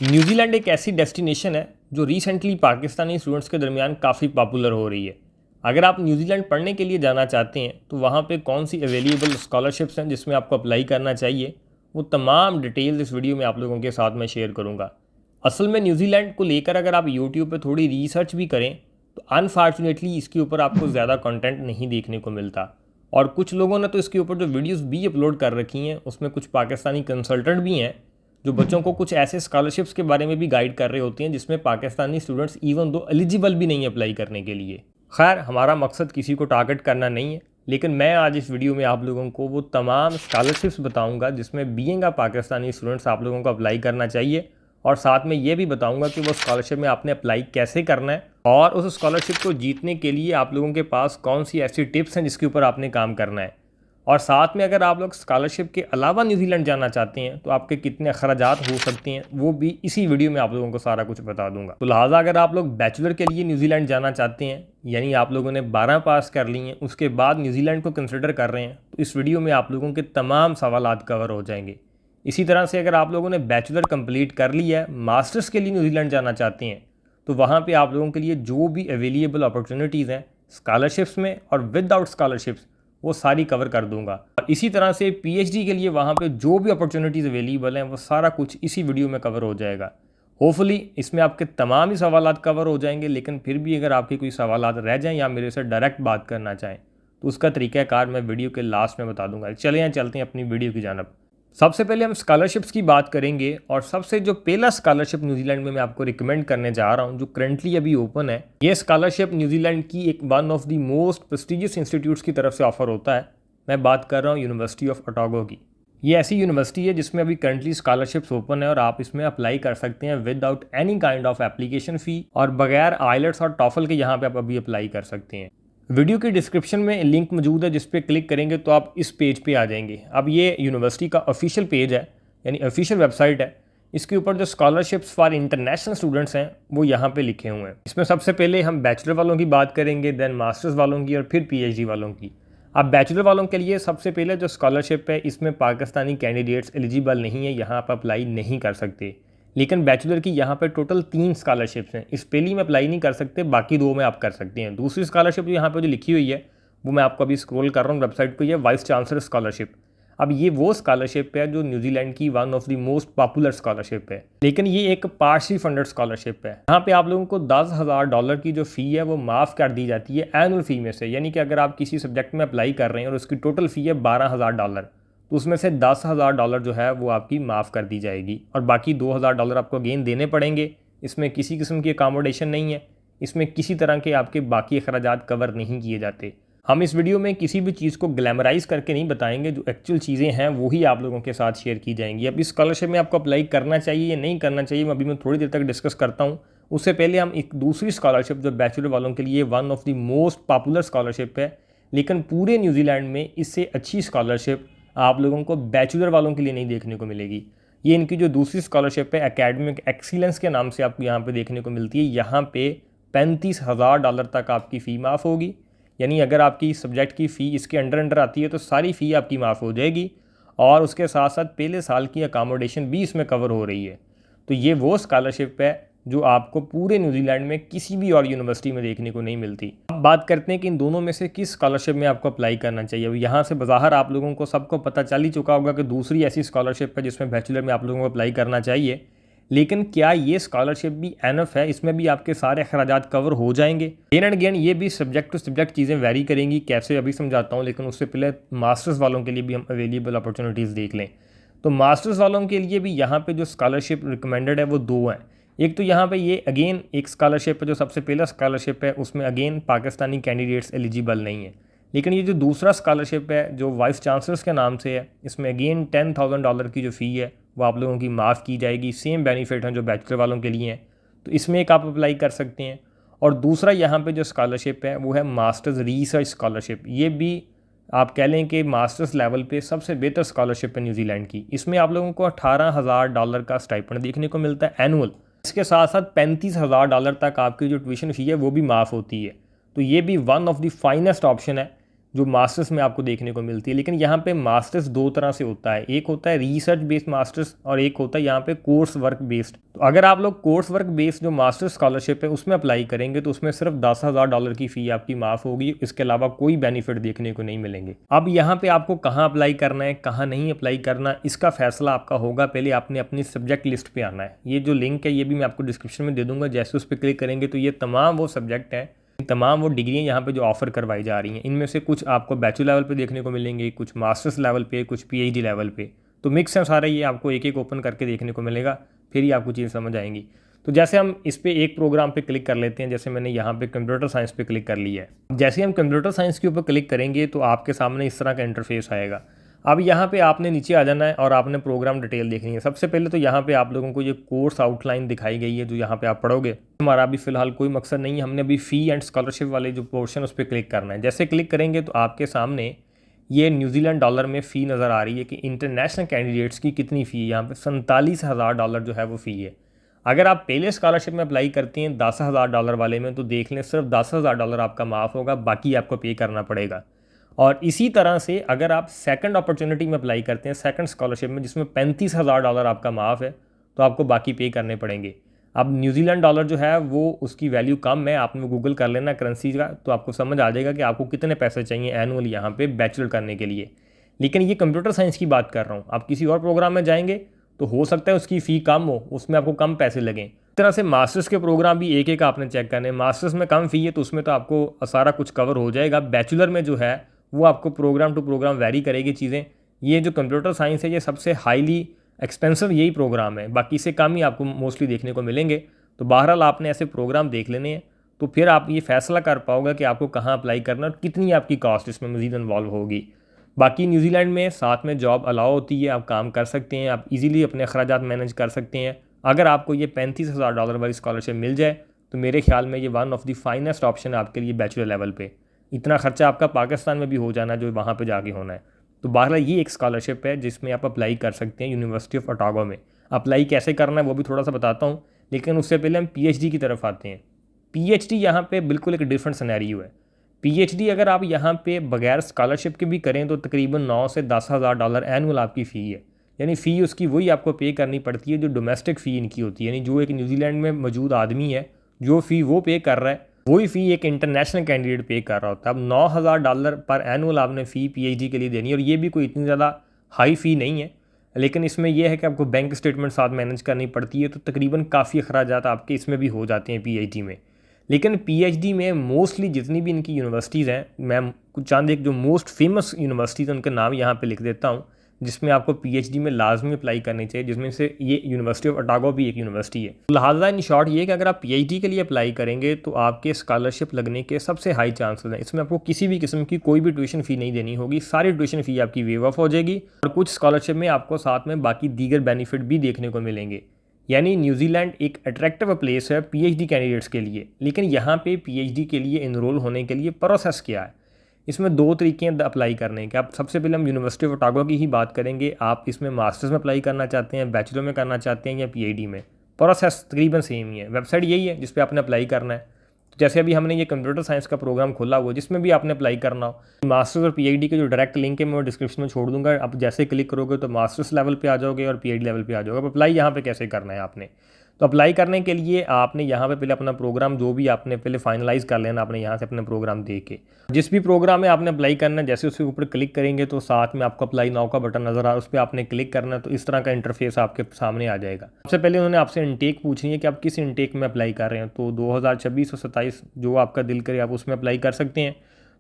New Zealand एक ऐसी destination है जो रिसेंटली पाकिस्तानी स्टूडेंट्स के दरमियान काफ़ी पॉपुलर हो रही है। अगर आप न्यूजीलैंड पढ़ने के लिए जाना चाहते हैं तो वहाँ पे कौन सी अवेलेबल स्कॉलरशिप्स हैं जिसमें आपको अप्लाई करना चाहिए, वो तमाम डिटेल्स इस वीडियो में आप लोगों के साथ मैं शेयर करूँगा। असल में न्यूजीलैंड को लेकर अगर आप यूट्यूब पर थोड़ी रिसर्च भी करें तो अनफॉर्चुनेटली इसके ऊपर आपको ज़्यादा कंटेंट नहीं देखने को मिलता। और कुछ लोगों ने तो इसके ऊपर जो वीडियोस भी अपलोड कर रखी हैं उसमें कुछ पाकिस्तानी कंसल्टेंट भी हैं जो बच्चों को कुछ ऐसे स्कॉलरशिप्स के बारे में भी गाइड कर रहे होते हैं जिसमें Pakistani students even though eligible भी नहीं अप्लाई करने के लिए। खैर, हमारा मकसद किसी को टारगेट करना नहीं है, लेकिन मैं आज इस वीडियो में आप लोगों को वो तमाम स्कॉलरशिप्स बताऊंगा जिसमें बीइंग अ पाकिस्तानी स्टूडेंट्स आप लोगों को अप्लाई करना चाहिए, और साथ में ये भी बताऊंगा कि वो स्कॉलरशिप में आपने अप्लाई कैसे करना है और उस स्कॉलरशिप को जीतने के लिए आप लोगों के पास कौन सी ऐसी टिप्स हैं जिसके ऊपर आपने काम करना है। और साथ में अगर आप लोग स्कॉलरशिप के अलावा न्यूजीलैंड जाना चाहते हैं तो आपके कितने अखराजात हो सकते हैं वो भी इसी वीडियो में आप लोगों को सारा कुछ बता दूंगा। तो लिहाजा अगर आप लोग बैचलर के लिए न्यूजीलैंड जाना चाहते हैं, यानी आप लोगों ने 12 पास कर ली हैं, उसके बाद न्यूजीलैंड को कंसिडर कर रहे हैं, तो इस वीडियो में आप लोगों के तमाम सवालात कवर हो जाएंगे। इसी तरह से अगर आप लोगों ने बैचलर कंप्लीट कर लिया है, मास्टर्स के लिए न्यूजीलैंड जाना चाहते हैं, तो वहाँ पे आप लोगों के लिए जो भी अवेलेबल अपॉर्चुनिटीज़ हैं स्कॉलरशिप्स में और विदाउट स्कॉलरशिप्स, वो सारी कवर कर दूंगा। और इसी तरह से पीएचडी के लिए वहाँ पे जो भी अपॉर्चुनिटीज़ अवेलेबल हैं वो सारा कुछ इसी वीडियो में कवर हो जाएगा। होपफुली इसमें आपके तमाम ही सवालात कवर हो जाएंगे, लेकिन फिर भी अगर आपके कोई सवालात रह जाएं या मेरे से डायरेक्ट बात करना चाहें तो उसका तरीक़ाकार मैं वीडियो के लास्ट में बता दूंगा। चलिए चलते हैं अपनी वीडियो की जानब। सबसे पहले हम स्कॉलरशिप्स की बात करेंगे, और सबसे जो पहला स्कॉलरशिप न्यूजीलैंड में मैं आपको रिकमेंड करने जा रहा हूं जो करंटली अभी ओपन है, ये स्कॉलरशिप न्यूजीलैंड की एक one of the most prestigious institutes की तरफ से ऑफर होता है। मैं बात कर रहा हूँ यूनिवर्सिटी ऑफ ओटागो की। ये ऐसी यूनिवर्सिटी है जिसमें अभी करंटली स्कॉलरशिप्स ओपन है और आप इसमें अप्लाई कर सकते हैं without any kind of application fee, और बगैर आइलेट्स और टॉफल के यहाँ पे आप अभी अप्लाई कर सकते हैं। वीडियो की डिस्क्रिप्शन में लिंक मौजूद है जिस पे क्लिक करेंगे तो आप इस पेज पे आ जाएंगे। अब ये यूनिवर्सिटी का ऑफिशियल पेज है, यानी ऑफिशियल वेबसाइट है। इसके ऊपर जो स्कॉलरशिप्स फॉर इंटरनेशनल स्टूडेंट्स हैं वो यहाँ पे लिखे हुए हैं। इसमें सबसे पहले हम बैचलर वालों की बात करेंगे, देन मास्टर्स वालों की, और फिर पीएचडी वालों की। अब बैचलर वालों के लिए सबसे पहले जो स्कॉलरशिप है इसमें पाकिस्तानी कैंडिडेट्स एलिजिबल नहीं है, यहाँ आप अप्लाई नहीं कर सकते। लेकिन बैचलर की यहाँ पे टोटल 3 स्कॉलरशिप्स हैं। इस पहली में अप्लाई नहीं कर सकते, बाकी 2 में आप कर सकते हैं। दूसरी स्कॉलरशिप जो यहाँ पे जो लिखी हुई है वो मैं आपको अभी स्क्रॉल कर रहा हूँ वेबसाइट पे, ये वाइस चांसलर स्कॉलरशिप। अब ये वो स्कॉलरशिप है जो न्यूजीलैंड की one of the most popular scholarship है, लेकिन ये एक पार्शली फंडेड स्कॉलरशिप है। यहाँ पे आप लोगों को $10,000 की जो फ़ी है वो माफ़ कर दी जाती है एनुअल फ़ी में से। यानी कि अगर आप किसी सब्जेक्ट में अप्लाई कर रहे हैं और उसकी टोटल फ़ी है $12,000, तो उसमें से $10,000 जो है वो आपकी माफ़ कर दी जाएगी, और बाकी $2,000 आपको अगेन देने पड़ेंगे। इसमें किसी किस्म की अकामोडेशन नहीं है, इसमें किसी तरह के आपके बाकी अखराजात कवर नहीं किए जाते। हम इस वीडियो में किसी भी चीज़ को ग्लैमराइज करके नहीं बताएंगे, जो एक्चुअल चीज़ें हैं वही आप लोगों के साथ शेयर की जाएंगी। अब इस स्कॉलरशिप में आपको अप्लाई करना चाहिए या नहीं करना चाहिए मैं अभी थोड़ी देर तक डिस्कस करता हूँ। उससे पहले हम एक दूसरी स्कॉलरशिप जो बैचलर वालों के लिए one of the most popular scholarship है, लेकिन पूरे न्यूजीलैंड में इससे अच्छी स्कॉलरशिप आप लोगों को बैचलर वालों के लिए नहीं देखने को मिलेगी। ये इनकी जो दूसरी स्कॉलरशिप है एकेडमिक एक्सीलेंस के नाम से आपको यहाँ पे देखने को मिलती है। यहाँ पे $35,000 तक आपकी फ़ी माफ़ होगी, यानी अगर आपकी सब्जेक्ट की फ़ी इसके अंडर आती है तो सारी फ़ी आपकी माफ़ हो जाएगी, और उसके साथ साथ पहले साल की अकामोडेशन भी इसमें कवर हो रही है। तो ये वो स्कॉलरशिप है जो आपको पूरे न्यूजीलैंड में किसी भी और यूनिवर्सिटी में देखने को नहीं मिलती। अब बात करते हैं कि इन दोनों में से किस स्कॉलरशिप में आपको अप्लाई करना चाहिए। अब यहाँ से बाहर आप लोगों को सबको पता चल ही चुका होगा कि दूसरी ऐसी स्कॉलरशिप है जिसमें बैचलर में आप लोगों को अप्लाई करना चाहिए, लेकिन क्या ये स्कॉलरशिप भी एनफ है? इसमें भी आपके सारे अखराजात कवर हो जाएंगे? अगेन एंड अगेन ये भी सब्जेक्ट टू सब्जेक्ट चीज़ें वेरी करेंगी, कैसे अभी समझाता हूँ, लेकिन उससे पहले मास्टर्स वालों के लिए भी हम अवेलेबल अपॉर्चुनिटीज़ देख लें। तो मास्टर्स वालों के लिए भी यहाँ पे जो स्कॉलरशिप रिकमेंडेड है वो 2 हैं। एक तो यहाँ पे ये अगेन एक स्कॉलरशिप है जो सबसे पहला स्कॉलरशिप है, उसमें अगेन पाकिस्तानी कैंडिडेट्स एलिजिबल नहीं है। लेकिन ये जो दूसरा स्कॉलरशिप है जो वाइस चांसलर्स के नाम से है, इसमें अगेन $10,000 की जो फ़ी है वो आप लोगों की माफ़ की जाएगी। सेम बेनिफिट हैं जो बैचलर वालों के लिए हैं, तो इसमें एक आप अप्लाई कर सकते हैं। और दूसरा यहाँ पे जो स्कॉलरशिप है वो है मास्टर्स रिसर्च स्कॉलरशिप। ये भी आप कह लें कि मास्टर्स लेवल पे सबसे बेहतर स्कॉलरशिप है न्यूजीलैंड की। इसमें आप लोगों को $18,000 का स्टाइपेंड देखने को मिलता है एनुअल। इसके साथ साथ $35,000 तक आपकी जो ट्यूशन फ़ी है वो भी माफ़ होती है। तो ये भी one of the finest option है जो मास्टर्स में आपको देखने को मिलती है। लेकिन यहाँ पे मास्टर्स दो तरह से होता है, एक होता है रिसर्च बेस्ड मास्टर्स और एक होता है यहाँ पे कोर्स वर्क बेस्ड। तो अगर आप लोग कोर्स वर्क बेस्ड जो मास्टर्स स्कॉलरशिप है उसमें अप्लाई करेंगे तो उसमें सिर्फ $10,000 की फ़ी आपकी माफ़ होगी, इसके अलावा कोई बेनिफिट देखने को नहीं मिलेंगे। अब यहाँ पे आपको कहाँ अप्लाई करना है, कहाँ नहीं अप्लाई करना, इसका फैसला आपका होगा। पहले आपने अपनी सब्जेक्ट लिस्ट पे आना है। ये जो लिंक है ये भी मैं आपको डिस्क्रिप्शन में दे दूंगा, जैसे उस पर क्लिक करेंगे तो ये तमाम वो सब्जेक्ट हैं, तमाम वो डिग्रियाँ यहाँ पे जो ऑफ़र करवाई जा रही हैं, इनमें से कुछ आपको बैचलर लेवल पे देखने को मिलेंगे, कुछ मास्टर्स लेवल पे, कुछ पीएचडी लेवल पे। तो मिक्स है सारा, ये आपको एक एक ओपन करके देखने को मिलेगा, फिर ही आपको चीज़ें समझ आएंगी। तो जैसे हम इस पर एक प्रोग्राम पे क्लिक कर लेते हैं, जैसे मैंने यहाँ पे कंप्यूटर साइंस पे क्लिक कर लिया है। जैसे हम कंप्यूटर साइंस के ऊपर क्लिक करेंगे तो आपके सामने इस तरह का इंटरफेस आएगा। अब यहाँ पे आपने नीचे आ जाना है और आपने प्रोग्राम डिटेल देखनी है। सबसे पहले तो यहाँ पे आप लोगों को ये कोर्स आउटलाइन दिखाई गई है जो यहाँ पे आप पढ़ोगे। हमारा अभी फिलहाल कोई मकसद नहीं है, हमने अभी फ़ी एंड स्कॉलरशिप वाले जो पोर्शन उस पर क्लिक करना है। जैसे क्लिक करेंगे तो आपके सामने ये न्यूजीलैंड डॉलर में फ़ी नज़र आ रही है कि इंटरनेशनल कैंडिडेट्स की कितनी फ़ी है। यहाँ पे $47,000 जो है वो फ़ी है। अगर आप पहले स्कॉलरशिप में अप्लाई करते हैं $10,000 वाले में तो देख लें सिर्फ $10,000 आपका माफ़ होगा, बाकी आपको पे करना पड़ेगा। और इसी तरह से अगर आप सेकंड अपॉर्चुनिटी में अप्लाई करते हैं, सेकंड स्कॉलरशिप में जिसमें $35,000 आपका माफ़ है, तो आपको बाकी पे करने पड़ेंगे। अब न्यूजीलैंड डॉलर जो है वो उसकी वैल्यू कम है, आपने गूगल कर लेना करेंसी का, तो आपको समझ आ जाएगा कि आपको कितने पैसे चाहिए एनुअल यहाँ पे बैचलर करने के लिए। लेकिन ये कंप्यूटर साइंस की बात कर रहा हूँ, आप किसी और प्रोग्राम में जाएंगे तो हो सकता है उसकी फ़ी कम हो, उसमें आपको कम पैसे लगें। इस तरह से मास्टर्स के प्रोग्राम भी एक एक आपने चेक करने हैं। मास्टर्स में कम फ़ी है तो उसमें तो आपको सारा कुछ कवर हो जाएगा। बैचलर में जो है वो आपको प्रोग्राम टू प्रोग्राम वैरी करेगी चीज़ें। ये जो कंप्यूटर साइंस है ये सबसे हाईली एक्सपेंसिव यही प्रोग्राम है, बाकी से कम ही आपको मोस्टली देखने को मिलेंगे। तो बहरहाल आपने ऐसे प्रोग्राम देख लेने हैं, तो फिर आप ये फैसला कर पाओगे कि आपको कहाँ अप्लाई करना और कितनी आपकी कॉस्ट इसमें मज़ीद इन्वॉल्व होगी। बाकी न्यूजीलैंड में साथ में जॉब अलाउ होती है, आप काम कर सकते हैं, आप इजीली अपने अखराजात मैनेज कर सकते हैं। अगर आपको ये $35,000 वाली स्कॉलरशिप मिल जाए तो मेरे ख्याल में ये one of the finest option है आपके लिए बैचलर लेवल पे। इतना खर्चा आपका पाकिस्तान में भी हो जाना जो वहाँ पे जाके होना है। तो बहरहाल ये एक स्कॉलरशिप है जिसमें आप अप्लाई कर सकते हैं यूनिवर्सिटी ऑफ ओटागो में। अप्लाई कैसे करना है वो भी थोड़ा सा बताता हूँ, लेकिन उससे पहले हम पीएचडी की तरफ आते हैं। पीएचडी यहाँ पे बिल्कुल एक डिफरेंट सिनेरियो है। पीएचडी अगर आप यहाँ पे बगैर स्कॉलरशिप के भी करें तो तकरीबन 9 से $10,000 एनुअल आपकी फ़ी है। यानी फ़ी उसकी वही आपको पे करनी पड़ती है जो डोमेस्टिक फ़ी इनकी होती है, यानी जो एक न्यूजीलैंड में मौजूद आदमी है जो फ़ी वो पे कर रहा है वही फ़ी एक इंटरनेशनल कैंडिडेट पे कर रहा होता है। अब $9,000 पर एनुअल आपने फ़ी पीएचडी के लिए देनी है, और ये भी कोई इतनी ज़्यादा हाई फ़ी नहीं है। लेकिन इसमें यह है कि आपको बैंक स्टेटमेंट साथ मैनेज करनी पड़ती है, तो तकरीबन काफ़ी अखराजात आपके इसमें भी हो जाते हैं पीएचडी में। लेकिन पीएचडी में मोस्टली जितनी भी इनकी यूनिवर्सिटीज़ हैं, मैं कुछ चंद एक जो मोस्ट फेमस यूनिवर्सिटीज़ उनके नाम यहाँ पे लिख देता हूँ जिसमें आपको पीएचडी में लाजमी अप्लाई करनी चाहिए, जिसमें से ये यूनिवर्सिटी ऑफ ओटागो भी एक यूनिवर्सिटी है। लिहाजा इन शॉर्ट ये कि अगर आप पीएचडी के लिए अप्लाई करेंगे तो आपके स्कॉलरशिप लगने के सबसे हाई चांसेस हैं। इसमें आपको किसी भी किस्म की कोई भी ट्यूशन फ़ी नहीं देनी होगी, सारी ट्यूशन फ़ी आपकी वेव ऑफ हो जाएगी, और कुछ स्कॉलरशिप में आपको साथ में बाकी दीगर बेनिफिट भी देखने को मिलेंगे। यानी न्यूजीलैंड एक अट्रैक्टिव प्लेस है पीएचडी कैंडिडेट्स के लिए। लेकिन यहाँ पे पीएचडी के लिए इनरोल होने के लिए प्रोसेस क्या है, इसमें दो तरीके हैं अप्लाई करने के। आप सबसे पहले हम यूनिवर्सिटी ऑफ ओटागो की ही बात करेंगे। आप इसमें मास्टर्स में अप्लाई करना चाहते हैं, बैचलर में करना चाहते हैं या पीएचडी में, प्रोसेस तकरीबन सेम ही है। वेबसाइट यही है जिस पे आपने अप्लाई करना है। तो जैसे अभी हमने ये कंप्यूटर साइंस का प्रोग्राम खोला हुआ जिसमें भी आपने अप्लाई करना हो, मास्टर्स और पीएचडी के जो डायरेक्ट लिंक है मैं डिस्क्रिप्शन में छोड़ दूंगा। आप जैसे क्लिक करोगे तो मास्टर्स लेवल पे आ जाओगे और पीएचडी लेवल पे आ जाओगे। अब अप्लाई यहाँ पे कैसे करना है आपने, तो अप्लाई करने के लिए आपने यहाँ पे पहले अपना प्रोग्राम जो भी आपने पहले फाइनलाइज कर लेना, आपने यहाँ से अपने प्रोग्राम दे के जिस भी प्रोग्राम में आपने अप्लाई करना है, जैसे उसके ऊपर क्लिक करेंगे तो साथ में आपको अप्लाई नाउ का बटन नजर आ रहा है, उस पर आपने क्लिक करना है तो इस तरह का इंटरफेस आपके सामने आ जाएगा। सबसे पहले उन्होंने आपसे इंटेक पूछनी है कि आप किस इंटेक में अप्लाई कर रहे हैं, तो 2026 और 27 जो आपका दिल करे आप उसमें अप्लाई कर सकते हैं।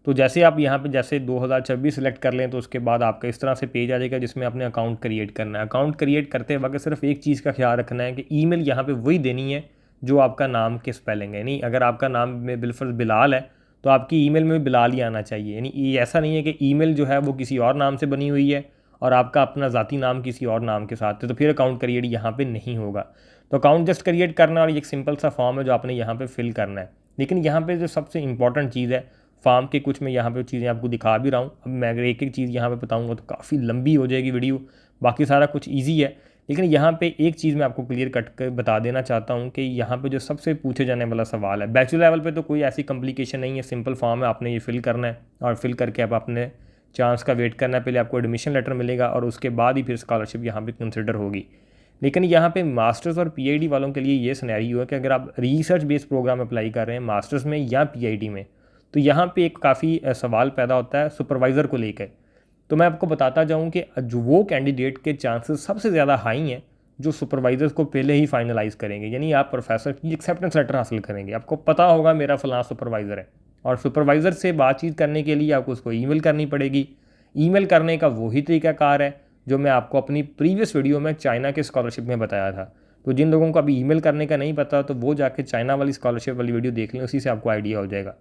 तो जैसे आप यहाँ पे जैसे 2026 सेलेक्ट कर लें तो उसके बाद आपका इस तरह से पेज आ जाएगा जिसमें आपने अकाउंट क्रिएट करना है। अकाउंट क्रिएट करते वक्त सिर्फ एक चीज़ का ख्याल रखना है कि ईमेल यहाँ पे वही देनी है जो आपका नाम के स्पेलिंग है। यानी अगर आपका नाम में बिलफर्ज बिलाल है तो आपकी ईमेल में भी बिलाल ही आना चाहिए। यानी ये ऐसा नहीं है कि ईमेल जो है वो किसी और नाम से बनी हुई है और आपका अपना ज़ाती नाम किसी और नाम के साथ है, तो फिर अकाउंट क्रिएट यहाँ पे नहीं होगा। तो अकाउंट जस्ट क्रिएट करना और एक सिंपल सा फॉर्म है जो आपने यहाँ पे फिल करना है। लेकिन यहाँ पे जो सबसे इंपॉर्टेंट चीज़ है, फार्म के कुछ मैं यहाँ पे चीज़ें आपको दिखा भी रहा हूँ। अब मैं अगर एक एक चीज़ यहाँ पे बताऊँगा तो काफ़ी लंबी हो जाएगी वीडियो, बाकी सारा कुछ ईजी है। लेकिन यहाँ पे एक चीज़ मैं आपको क्लियर कट कर बता देना चाहता हूँ कि यहाँ पे जो सबसे पूछे जाने वाला सवाल है, बैचलर लेवल पे तो कोई ऐसी कॉम्प्लिकेशन नहीं है, सिंपल फॉर्म है, आपने ये फिल करना है और फिल करके आप अपने चांस का वेट करना है। पहले आपको एडमिशन लेटर मिलेगा और उसके बाद ही फिर स्कॉलरशिप यहाँ पे कंसिडर होगी। लेकिन यहाँ पे मास्टर्स और पीएचडी वालों के लिए ये सिनेरियो है कि अगर आप रिसर्च बेस्ड प्रोग्राम अप्लाई कर रहे हैं मास्टर्स में या पीएचडी में, तो यहाँ पे एक काफ़ी सवाल पैदा होता है सुपरवाइज़र को लेकर। तो मैं आपको बताता जाऊँ कि जो वो कैंडिडेट के चांसेस सबसे ज़्यादा हाई हैं जो सुपरवाइज़र्स को पहले ही फाइनलाइज़ करेंगे, यानी आप प्रोफेसर की एक्सेप्टेंस लेटर हासिल करेंगे, आपको पता होगा मेरा फ़लाँ सुपरवाइज़र है, और सुपरवाइज़र से बातचीत करने के लिए आपको उसको ईमेल करनी पड़ेगी। ईमेल करने का वही तरीकाकार है जो मैं आपको अपनी प्रीवियस वीडियो में चाइना के स्कॉलरशिप में बताया था। तो जिन लोगों को अभी ईमेल करने का नहीं पता तो वो जाके चाइना वाली स्कॉलरशिप वाली वीडियो देख लें, उसी से आपको आइडिया हो जाएगा।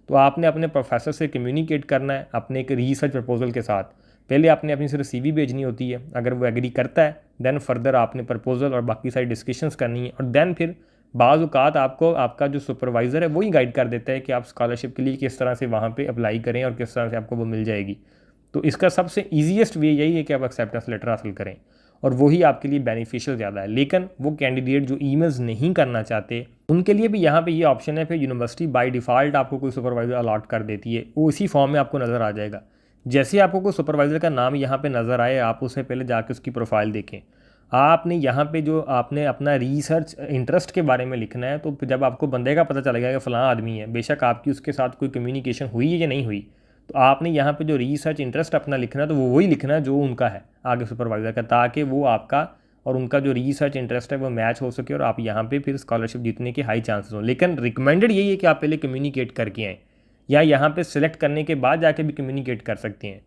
तो आपने अपने प्रोफेसर से कम्युनिकेट करना है अपने एक रिसर्च प्रपोजल के साथ। पहले आपने अपनी सिर्फ CV भेजनी होती है, अगर वो एग्री करता है देन फर्दर आपने प्रपोजल और बाकी सारी डिस्कशंस करनी है, और देन फिर बाज़ औक़ात आपको आपका जो सुपरवाइज़र है वही गाइड कर देता है कि आप स्कॉलरशिप के लिए किस तरह से वहाँ पे अप्लाई करें और किस तरह से आपको वो मिल जाएगी। तो इसका सबसे ईजीएस्ट वे यही है कि आप एक्सेप्टेंस लेटर हासिल करें, और वही आपके लिए बेनिफिशियल ज़्यादा है। लेकिन वो कैंडिडेट जो ईमेल्स नहीं करना चाहते उनके लिए भी यहाँ पे ये ऑप्शन है, फिर यूनिवर्सिटी बाय डिफ़ॉल्ट आपको कोई सुपरवाइज़र अलॉट कर देती है, वो इसी फॉर्म में आपको नज़र आ जाएगा। जैसे आपको कोई सुपरवाइज़र का नाम यहाँ पे नज़र आए, आप उससे पहले जाके उसकी प्रोफाइल देखें। आपने यहाँ पे जो आपने अपना रिसर्च इंटरेस्ट के बारे में लिखना है, तो जब आपको बंदे का पता चलेगा कि फ़लाँ आदमी है, बेशक आपकी उसके साथ कोई कम्युनिकेशन हुई है या नहीं हुई, तो आपने यहाँ पे जो रिसर्च इंटरेस्ट अपना लिखना है तो वो वही लिखना है जो उनका है आगे सुपरवाइज़र का, ताकि वो आपका और उनका जो रिसर्च इंटरेस्ट है वो मैच हो सके और आप यहाँ पे फिर स्कॉलरशिप जीतने के हाई चांसेस हों। लेकिन रिकमेंडेड यही है कि आप पहले कम्युनिकेट करके आएँ, या यहाँ पे सिलेक्ट करने के बाद जाके भी कम्युनिकेट कर सकते हैं।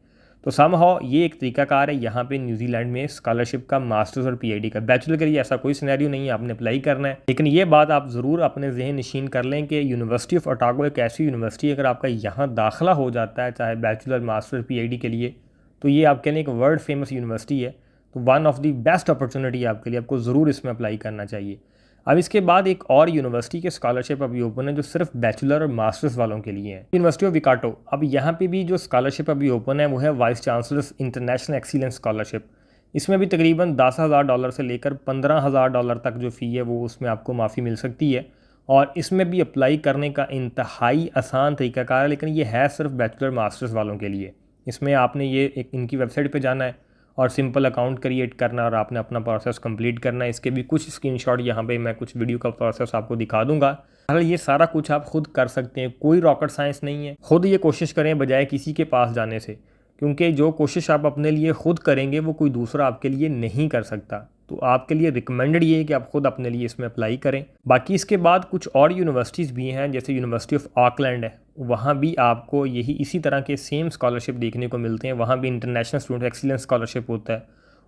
तो समहाउ ये एक तरीकाकार है यहाँ पे न्यूजीलैंड में स्कॉलरशिप का, मास्टर्स और पीएचडी का। बैचलर के लिए ऐसा कोई सिनेरियो नहीं है, आपने अप्लाई करना है। लेकिन ये बात आप ज़रूर अपने जहन नशीन कर लें कि यूनिवर्सिटी ऑफ ओटागो एक ऐसी यूनिवर्सिटी, अगर आपका यहाँ दाखिला हो जाता है चाहे बैचलर, मास्टर, पीएचडी के लिए, तो ये आपके लिए एक वर्ल्ड फेमस यूनिवर्सिटी है। तो one of the best opportunity आपके लिए, आपको ज़रूर इसमें अप्लाई करना चाहिए। अब इसके बाद एक और यूनिवर्सिटी के स्कॉलरशिप अभी ओपन है जो सिर्फ बैचलर और मास्टर्स वालों के लिए है, यूनिवर्सिटी ऑफ विकाटो। अब यहाँ पे भी जो स्कॉलरशिप अभी ओपन है वो है vice chancellor's international excellence scholarship. इसमें भी तकरीबन $10,000 से लेकर $15,000 तक जो फ़ी है वो उसमें आपको माफ़ी मिल सकती है, और इसमें भी अप्लाई करने का इंतहाई आसान तरीकाकार है। लेकिन ये है सिर्फ बैचलर मास्टर्स वालों के लिए। इसमें आपने ये एक इनकी वेबसाइट पर जाना है और सिंपल अकाउंट क्रिएट करना और आपने अपना प्रोसेस कंप्लीट करना है। इसके भी कुछ स्क्रीनशॉट यहाँ पे मैं कुछ वीडियो का प्रोसेस आपको दिखा दूंगा। अगर ये सारा कुछ आप खुद कर सकते हैं, कोई रॉकेट साइंस नहीं है। खुद ये कोशिश करें बजाय किसी के पास जाने से, क्योंकि जो कोशिश आप अपने लिए खुद करेंगे वो कोई दूसरा आपके लिए नहीं कर सकता। तो आपके लिए रिकमेंडेड ये है कि आप खुद अपने लिए इसमें अप्लाई करें। बाकी इसके बाद कुछ और यूनिवर्सिटीज़ भी हैं, जैसे यूनिवर्सिटी ऑफ ऑकलैंड है, वहाँ भी आपको यही इसी तरह के सेम स्कॉलरशिप देखने को मिलते हैं। वहाँ भी इंटरनेशनल स्टूडेंट एक्सीलेंस स्कॉलरशिप होता है,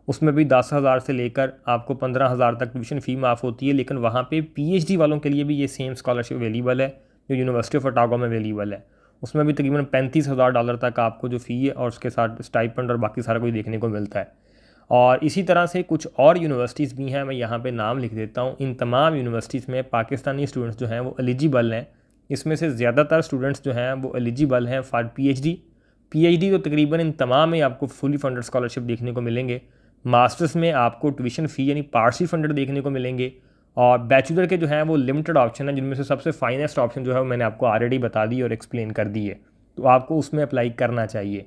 उसमें भी 10,000 से लेकर आपको 15,000 तक ट्यूशन फ़ी माफ़ होती है। लेकिन वहाँ पे पीएचडी वालों के लिए भी ये सेम स्कॉलरशिप अवेलेबल है जो यूनिवर्सिटी ऑफ ओटागो में अवेलेबल है। उसमें भी तकरीबन $35,000 तक आपको जो फ़ी है और उसके साथ स्टाइपेंड और बाकी सारा कुछ देखने को मिलता है। और इसी तरह से कुछ और यूनिवर्सिटीज़ भी हैं, मैं यहाँ पे नाम लिख देता हूँ। इन तमाम यूनिवर्सिटीज़ में पाकिस्तानी स्टूडेंट्स जो हैं वो एलिजिबल हैं। इसमें से ज़्यादातर स्टूडेंट्स जो हैं वो एलिजिबल हैं फॉर पीएचडी तो तकरीबन इन तमाम में आपको फुली फंडेड स्कॉलरशिप देखने को मिलेंगे। मास्टर्स में आपको ट्यूशन फ़ी यानी पार्शियल फंडेड देखने को मिलेंगे, और बैचलर के जो हैं वो लिमिटेड ऑप्शन है, जिनमें से सबसे फाइनेस्ट ऑप्शन जो है वो मैंने आपको ऑलरेडी बता दी और एक्सप्लेन कर दी है। तो आपको उसमें अप्लाई करना चाहिए।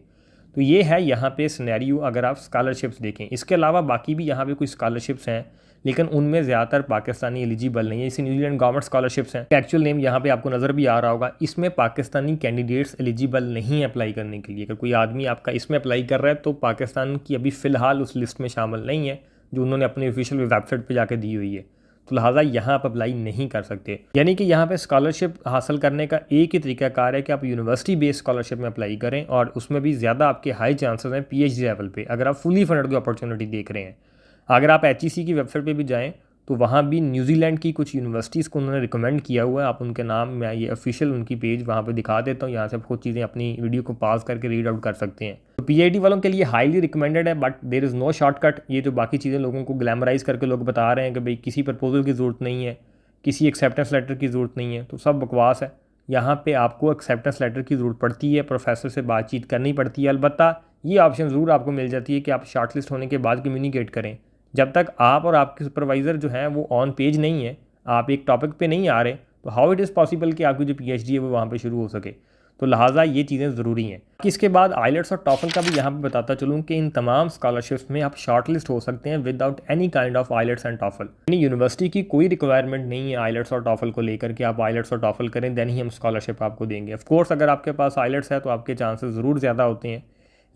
तो ये है यहाँ पे सिनेरियो अगर आप स्कॉलरशिप्स देखें। इसके अलावा बाकी भी यहाँ पे कुछ स्कॉलरशिप्स हैं, लेकिन उनमें ज़्यादातर पाकिस्तानी एलिजिबल नहीं है। इसे न्यूजीलैंड गवर्नमेंट स्कॉलरशिप्स हैं, एक्चुअल नेम यहाँ पे आपको नज़र भी आ रहा होगा। इसमें पाकिस्तानी कैंडिडेट्स एलिजिबल नहीं है अप्लाई करने के लिए। अगर कोई आदमी आपका इसमें अप्लाई कर रहा है तो पाकिस्तान की अभी फ़िलहाल उस लिस्ट में शामिल नहीं है जो उन्होंने अपनी ऑफिशियल वेबसाइट पर जाकर दी हुई है। तो लिहाजा यहाँ आप अप्लाई नहीं कर सकते। यानी कि यहाँ पे स्कॉलरशिप हासिल करने का एक ही तरीकाकार है कि आप यूनिवर्सिटी बेस्ड स्कॉलरशिप में अप्लाई करें, और उसमें भी ज़्यादा आपके हाई चांसेस हैं पीएचडी लेवल पे, अगर आप फुली फंडेड की अपॉर्चुनिटी देख रहे हैं। अगर आप एचईसी की वेबसाइट पे भी जाएं तो वहाँ भी न्यूजीलैंड की कुछ यूनिवर्सिटीज़ को उन्होंने रिकमेंड किया हुआ है। आप उनके नाम, मैं ये ऑफिशियल उनकी पेज वहाँ पे दिखा देता हूँ, यहाँ से आप खुद चीज़ें अपनी वीडियो को पॉज करके रीड आउट कर सकते हैं। तो पीएचडी वालों के लिए हाईली रिकमेंडेड है, but there is no shortcut. ये जो बाकी चीज़ें लोगों को ग्लैमराइज करके लोग बता रहे हैं कि भाई किसी प्रपोजल की ज़रूरत नहीं है, किसी एक्सेप्टेंस लेटर की ज़रूरत नहीं है, तो सब बकवास है। यहाँ पे आपको एक्सेप्टेंस लेटर की ज़रूरत पड़ती है, प्रोफेसर से बातचीत करनी पड़ती है। अलबत्ता ये ऑप्शन ज़रूर आपको मिल जाती है कि आप शॉर्टलिस्ट होने के बाद कम्युनिकेट करें, जब तक आप और आपके सुपरवाइज़र जो हैं वो ऑन पेज नहीं है, आप एक टॉपिक पे नहीं आ रहे, तो हाउ इट इज़ पॉसिबल कि आपकी जो पीएचडी है वो वहाँ पे शुरू हो सके। तो लिहाजा ये चीज़ें ज़रूरी हैं। कि इसके बाद आइलेट्स और टॉफल का भी यहाँ पे बताता चलूँ कि इन तमाम स्कॉलरशिप्स में आप शॉर्टलिस्ट हो सकते हैं without any kind of IELTS and TOEFL. यानी यूनिवर्सिटी की कोई रिक्वायरमेंट नहीं है आइलेट्स और टॉफल को लेकर कि आप आइलेट्स और टॉफल करें देन ही हम स्कॉलरशिप आपको देंगे। ऑफ कोर्स अगर आपके पास आइलेट्स है तो आपके चांसेस ज़रूर ज़्यादा होते हैं,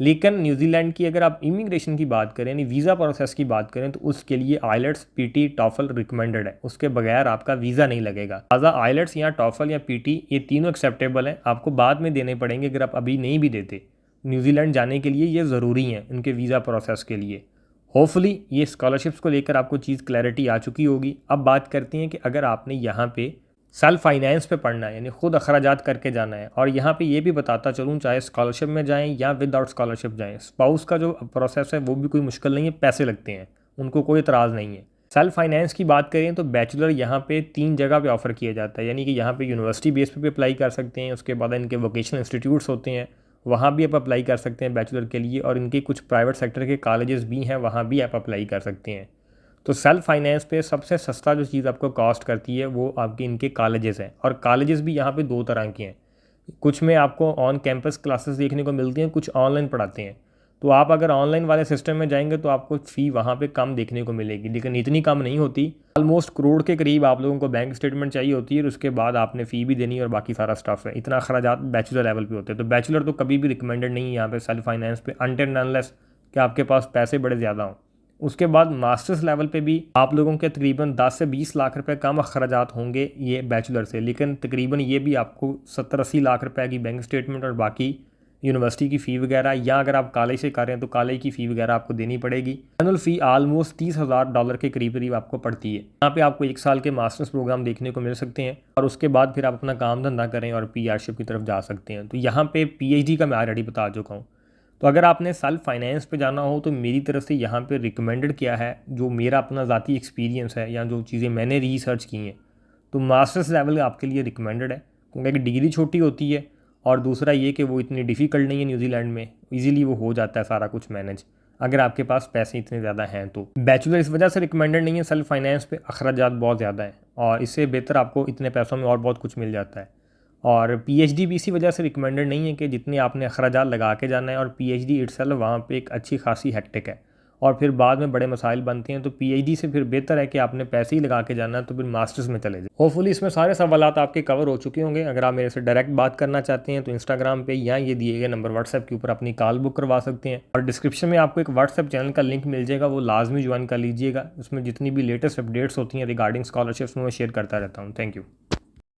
लेकिन न्यूजीलैंड की अगर आप इमिग्रेशन की बात करें, यानी वीज़ा प्रोसेस की बात करें, तो उसके लिए आइलेट्स, पीटी, टॉफल रिकमेंडेड है। उसके बगैर आपका वीज़ा नहीं लगेगा। लिहाजा आइलेट्स या टॉफल या पीटी ये तीनों एक्सेप्टेबल हैं, आपको बाद में देने पड़ेंगे अगर आप अभी नहीं भी देते। न्यूजीलैंड जाने के लिए ये ज़रूरी हैं उनके वीज़ा प्रोसेस के लिए। होपफुली ये स्कॉलरशिप्स को लेकर आपको चीज़ क्लैरिटी आ चुकी होगी। अब बात करते हैं कि अगर आपने यहाँ पे सेल्फ फाइनेंस पे पढ़ना है, यानी खुद अखराजात करके जाना है, और यहाँ पे ये भी बताता चलूँ चाहे स्कॉलरशिप में जाएं या विदाउट स्कॉलरशिप जाएं, स्पाउस का जो प्रोसेस है वो भी कोई मुश्किल नहीं है, पैसे लगते हैं, उनको कोई इतराज़ नहीं है। सेल्फ फाइनेंस की बात करें तो बैचलर यहाँ पे 3 जगह पे ऑफ़र किया जाता है, यानी कि यहाँ पे यूनिवर्सिटी बेस पे भी अप्लाई कर सकते हैं, उसके बाद इनके वोकेशनल इंस्टीट्यूट्स होते हैं वहाँ भी आप अप्लाई कर सकते हैं बैचलर के लिए, और इनके कुछ प्राइवेट सेक्टर के कॉलेजेस भी हैं वहाँ भी आप अप्लाई कर सकते हैं। तो सेल्फ फाइनेंस पे सबसे सस्ता जो चीज़ आपको कॉस्ट करती है वो आपके इनके कॉलेजेस हैं, और कॉलेजेस भी यहाँ पे 2 तरह के हैं। कुछ में आपको ऑन कैंपस क्लासेस देखने को मिलती हैं, कुछ ऑनलाइन पढ़ाते हैं। तो आप अगर ऑनलाइन वाले सिस्टम में जाएंगे तो आपको फ़ी वहाँ पे कम देखने को मिलेगी, लेकिन इतनी कम नहीं होती। ऑलमोस्ट करोड़ के करीब आप लोगों को बैंक स्टेटमेंट चाहिए होती है, और उसके बाद आपने फ़ी भी देनी है और बाकी सारा स्टफ़ है। इतना अखराजात बैचलर लेवल पे होते हैं। तो बैचलर तो कभी भी रिकमेंडेड नहीं है यहाँ पे सेल्फ फाइनेंस पे, अनटिल एंड अनलेस कि आपके पास पैसे बड़े ज़्यादा हों। उसके बाद मास्टर्स लेवल पे भी आप लोगों के तकरीबन 10 से 20 लाख रुपए कम अखराजात होंगे ये बैचलर से, लेकिन तकरीबन ये भी आपको 70-80 लाख रुपए की बैंक स्टेटमेंट और बाकी यूनिवर्सिटी की फ़ी वगैरह, या अगर आप कॉलेज से कर रहे हैं तो कॉलेज की फ़ी वगैरह आपको देनी पड़ेगी। एनुअल फ़ी ऑलमोस्ट $30,000 के करीब करीब आपको पड़ती है। यहाँ पे आपको 1 साल के मास्टर्स प्रोग्राम देखने को मिल सकते हैं, और उसके बाद फिर आप अपना काम धंधा करें और पीआरशिप की तरफ जा सकते हैं। तो यहाँ पे पीएचडी का मैं ऑलरेडी बता चुका हूँ। तो अगर आपने सेल्फ फाइनेंस पे जाना हो तो मेरी तरफ से यहाँ पे रिकमेंडेड क्या है, जो मेरा अपना ज़ाती एक्सपीरियंस है या जो चीज़ें मैंने रिसर्च की हैं, तो मास्टर्स लेवल आपके लिए रिकमेंडेड है, क्योंकि एक डिग्री छोटी होती है, और दूसरा ये कि वो इतनी डिफ़िकल्ट नहीं है न्यूजीलैंड में, इजीली वो हो जाता है सारा कुछ मैनेज, अगर आपके पास पैसे इतने ज़्यादा हैं। तो बैचलर इस वजह से रिकमेंडेड नहीं है, सेल्फ फाइनेंस पे अखराजात बहुत ज़्यादा हैं, और इससे बेहतर आपको इतने पैसों में और बहुत कुछ मिल जाता है। और पीएचडी भी इसी वजह से रिकमेंडेड नहीं है कि जितने आपने अखराजात लगा के जाना है, और पीएचडी इटसेल्फ वहाँ पे एक अच्छी खासी हेक्टिक है, और फिर बाद में बड़े मसाइल बनते हैं। तो पीएचडी से फिर बेहतर है कि आपने पैसे ही लगा के जाना है, तो फिर मास्टर्स में चले जाए। होपफुली इसमें सारे सवालात आपके कवर हो चुके होंगे। अगर आप मेरे से डायरेक्ट बात करना चाहते हैं तो इंस्टाग्राम पे या ये दिए गए नंबर व्हाट्सएप के ऊपर अपनी कॉल बुक करवा सकते हैं, और डिस्क्रिप्शन में आपको एक व्हाट्सएप चैनल का लिंक मिल जाएगा, वो लाजमी ज्वाइन कर लीजिएगा। उसमें जितनी भी लेटेस्ट अपडेट्स होती हैं रिगार्डिंग स्कॉलरशिप्स में मैं शेयर करता रहता हूँ। Thank you.